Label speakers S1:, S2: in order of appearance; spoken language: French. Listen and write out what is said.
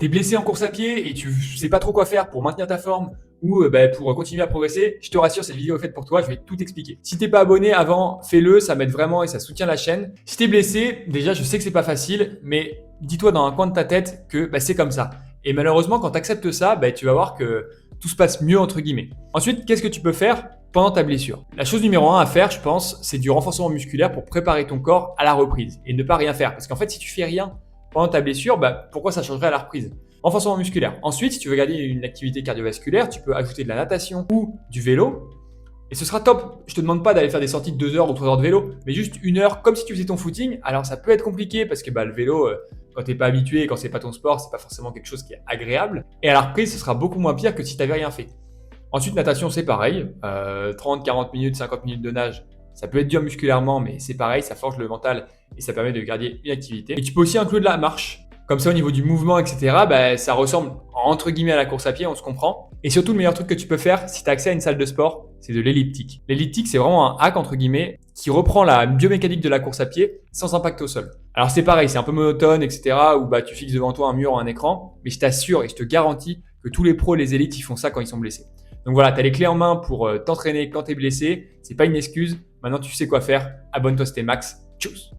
S1: T'es blessé en course à pied et tu sais pas trop quoi faire pour maintenir ta forme ou pour continuer à progresser, je te rassure, cette vidéo est faite pour toi, je vais tout expliquer. Si t'es pas abonné avant, fais-le, ça m'aide vraiment et ça soutient la chaîne. Si t'es blessé, déjà je sais que c'est pas facile, mais dis-toi dans un coin de ta tête que c'est comme ça. Et malheureusement, quand tu acceptes ça, tu vas voir que tout se passe mieux entre guillemets. Ensuite, qu'est-ce que tu peux faire pendant ta blessure? La chose numéro 1 à faire, je pense, c'est du renforcement musculaire pour préparer ton corps à la reprise et ne pas rien faire. Parce qu'en fait, si tu fais rien pendant ta blessure, pourquoi ça changerait à la reprise? Renforcement musculaire. Ensuite, si tu veux garder une activité cardiovasculaire, tu peux ajouter de la natation ou du vélo. Et ce sera top. Je te demande pas d'aller faire des sorties de 2 heures ou 3 heures de vélo, mais juste 1 heure, comme si tu faisais ton footing. Alors ça peut être compliqué parce que le vélo, quand t'es pas habitué, quand c'est pas ton sport, c'est pas forcément quelque chose qui est agréable. Et à la reprise, ce sera beaucoup moins pire que si t'avais rien fait. Ensuite, natation, c'est pareil. 30, 40 minutes, 50 minutes de nage, ça peut être dur musculairement, mais c'est pareil, ça forge le mental et ça permet de garder une activité. Et tu peux aussi inclure de la marche. Comme ça, au niveau du mouvement, etc., ça ressemble entre guillemets à la course à pied, on se comprend. Et surtout, le meilleur truc que tu peux faire si tu as accès à une salle de sport, c'est de l'elliptique. L'elliptique, c'est vraiment un hack, entre guillemets, qui reprend la biomécanique de la course à pied sans impact au sol. Alors c'est pareil, c'est un peu monotone, etc., où tu fixes devant toi un mur ou un écran, mais je t'assure et je te garantis que tous les pros, les élites, ils font ça quand ils sont blessés. Donc voilà, tu as les clés en main pour t'entraîner quand tu es blessé, c'est pas une excuse. Maintenant, tu sais quoi faire. Abonne-toi, c'était Max. Tchuss!